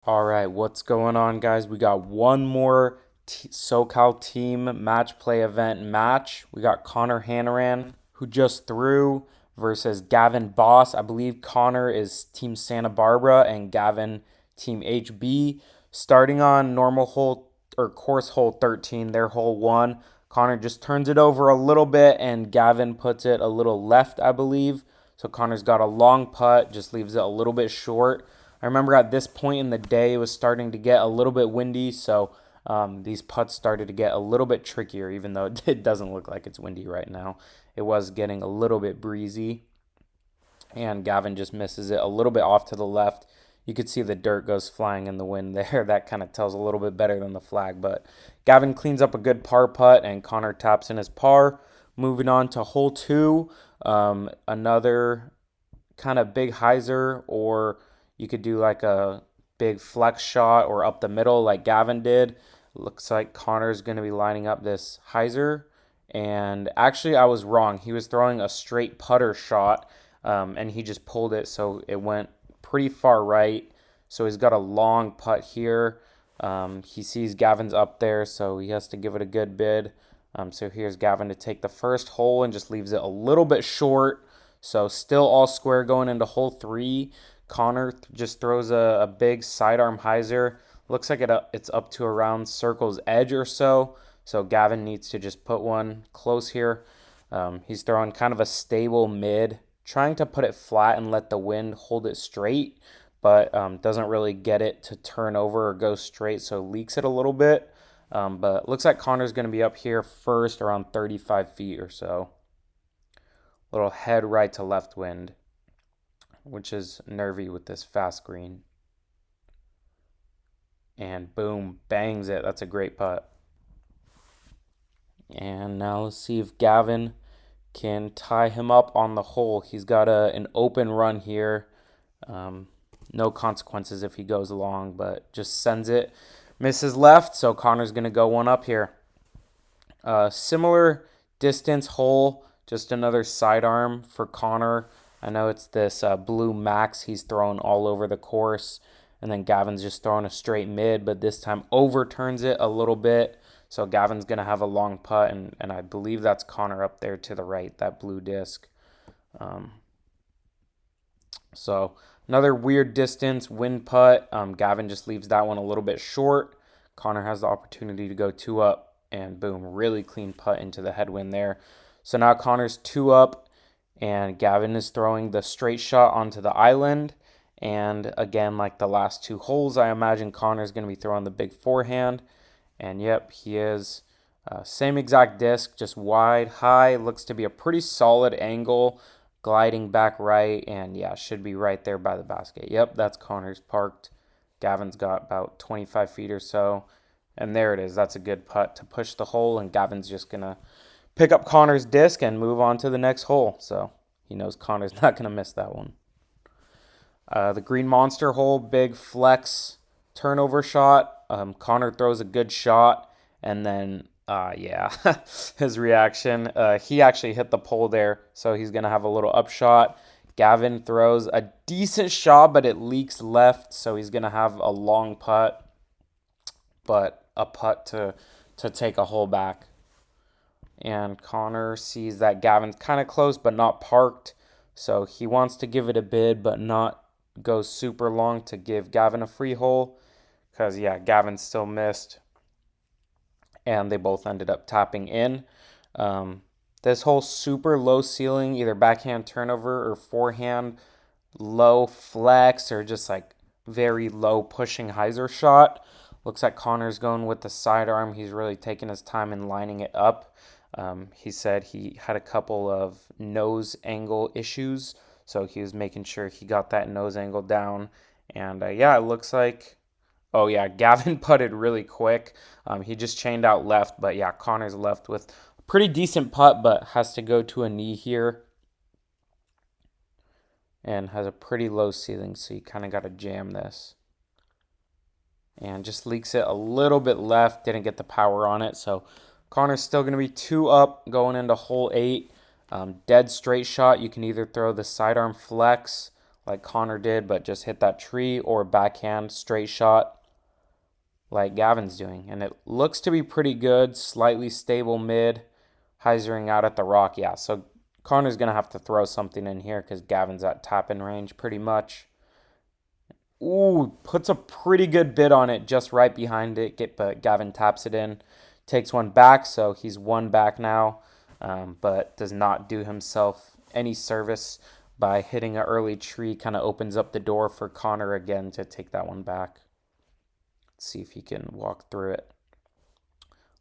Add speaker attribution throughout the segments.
Speaker 1: All right, what's going on, guys? We got one more SoCal team match play event match. We got Connor Hanrahan, who just threw, versus Gavin Boss. I believe Connor is Team Santa Barbara and Gavin Team HB. Starting on normal hole or course hole 13, their hole one. Connor just turns it over a little bit and Gavin puts it a little left, I believe. So Connor's got a long putt, just leaves it a little bit short. I remember at this point in the day, it was starting to get a little bit windy, so these putts started to get a little bit trickier, even though it doesn't look like it's windy right now. It was getting a little bit breezy, and Gavin just misses it a little bit off to the left. You could see the dirt goes flying in the wind there. That kind of tells a little bit better than the flag, but Gavin cleans up a good par putt, and Connor taps in his par. Moving on to hole two, another kind of big hyzer, or you could do like a big flex shot or up the middle like Gavin did. Looks like Connor's going to be lining up this hyzer. And actually, I was wrong. He was throwing a straight putter shot, and he just pulled it, so it went pretty far right. So he's got a long putt here. He sees Gavin's up there, so he has to give it a good bid. So here's Gavin to take the first hole and just leaves it a little bit short. So still all square going into hole three. Connor just throws a big sidearm hyzer. Looks like it's up to around circle's edge or so. So Gavin needs to just put one close here. He's throwing kind of a stable mid, trying to put it flat and let the wind hold it straight, but doesn't really get it to turn over or go straight, so leaks it a little bit. But looks like Connor's going to be up here first around 35 feet or so. Little head right to left wind, which is nervy with this fast green. And boom, bangs it. That's a great putt. And now let's see if Gavin can tie him up on the hole. He's got an open run here. No consequences if he goes long, but just sends it. Misses left, so Connor's going to go one up here. Similar distance hole, just another sidearm for Connor. I know it's this blue max he's throwing all over the course. And then Gavin's just throwing a straight mid, but this time overturns it a little bit. So Gavin's going to have a long putt, and I believe that's Connor up there to the right, that blue disc. So another weird distance, wind putt. Gavin just leaves that one a little bit short. Connor has the opportunity to go two up, and boom, really clean putt into the headwind there. So now Connor's two up, and Gavin is throwing the straight shot onto the island. And again, like the last two holes, I imagine Connor's going to be throwing the big forehand. And yep, he is. Same exact disc, just wide, high. Looks to be a pretty solid angle, gliding back right. And yeah, should be right there by the basket. Yep, that's Connor's parked. Gavin's got about 25 feet or so. And there it is. That's a good putt to push the hole. And Gavin's just going to pick up Connor's disc and move on to the next hole. So he knows Connor's not going to miss that one. The green monster hole, big flex turnover shot. Connor throws a good shot, and then, yeah, his reaction. He actually hit the pole there, so he's going to have a little upshot. Gavin throws a decent shot, but it leaks left, so he's going to have a long putt, but a putt to take a hole back. And Connor sees that Gavin's kind of close, but not parked, so he wants to give it a bid, but not goes super long to give Gavin a free hole because, yeah, Gavin still missed and they both ended up tapping in. This whole super low ceiling, either backhand turnover or forehand low flex or just like very low pushing hyzer shot. Looks like Connor's going with the sidearm. He's really taking his time in lining it up. He said he had a couple of nose angle issues, so he was making sure he got that nose angle down. And yeah, it looks like, oh yeah, Gavin putted really quick. He just chained out left, but yeah, Connor's left with a pretty decent putt, but has to go to a knee here. And has a pretty low ceiling, so you kind of got to jam this. And just leaks it a little bit left, didn't get the power on it, so Connor's still going to be two up going into hole 8. Dead straight shot. You can either throw the sidearm flex like Connor did, but just hit that tree, or backhand straight shot like Gavin's doing. And it looks to be pretty good, slightly stable mid, hyzering out at the rock. Yeah, so Connor's going to have to throw something in here because Gavin's at tap-in range pretty much. Ooh, puts a pretty good bid on it just right behind it, but Gavin taps it in. Takes one back, so he's one back now, but does not do himself any service by hitting an early tree. Kind of opens up the door for Connor again to take that one back. Let's see if he can walk through it.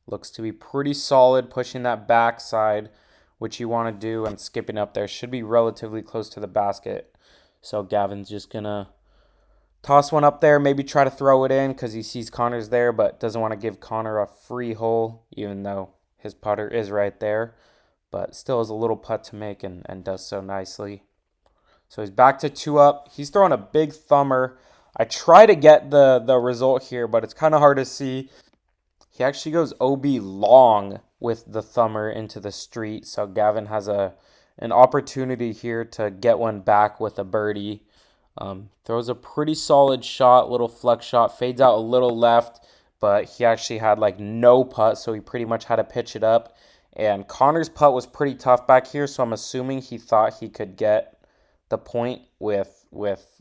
Speaker 1: Looks to be pretty solid, pushing that backside, which you want to do, and skipping up there. Should be relatively close to the basket. So Gavin's just going to toss one up there, maybe try to throw it in because he sees Connor's there, but doesn't want to give Connor a free hole, even though his putter is right there. But still has a little putt to make and does so nicely. So he's back to 2 up. He's throwing a big thumber. I try to get the result here, but it's kind of hard to see. He actually goes OB long with the thumber into the street. So Gavin has an opportunity here to get one back with a birdie. Throws a pretty solid shot, little flex shot, fades out a little left, but he actually had like no putt, so he pretty much had to pitch it up. And Connor's putt was pretty tough back here, so I'm assuming he thought he could get the point with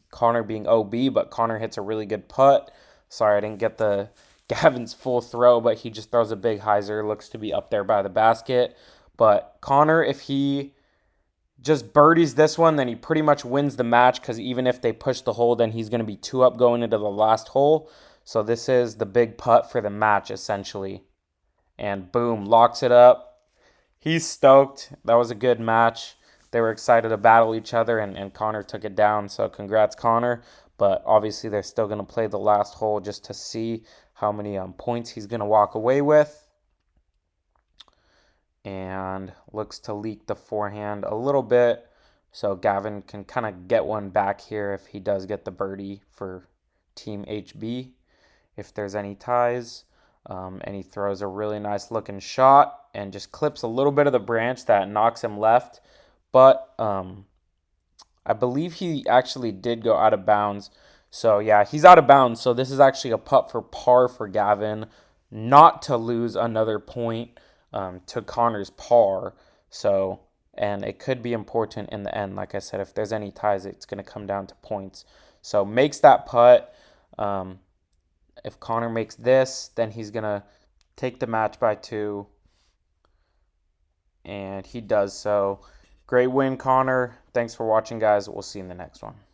Speaker 1: Connor being OB, but Connor hits a really good putt. Sorry, I didn't get the Gavin's full throw, but he just throws a big hyzer, looks to be up there by the basket. But Connor, if he just birdies this one, then he pretty much wins the match, because even if they push the hole, then he's going to be 2 up going into the last hole. So this is the big putt for the match, essentially. And boom, locks it up. He's stoked. That was a good match. They were excited to battle each other, and Connor took it down. So congrats, Connor. But obviously they're still going to play the last hole just to see how many points he's going to walk away with. And looks to leak the forehand a little bit. So Gavin can kind of get one back here if he does get the birdie for Team HB, if there's any ties. And he throws a really nice looking shot and just clips a little bit of the branch that knocks him left. But I believe he actually did go out of bounds. So yeah, he's out of bounds. So this is actually a putt for par for Gavin, not to lose another point to Connor's par. So, and it could be important in the end. Like I said, if there's any ties, it's going to come down to points. So makes that putt. If Connor makes this, then he's going to take the match by 2. And he does so. Great win, Connor. Thanks for watching, guys. We'll see you in the next one.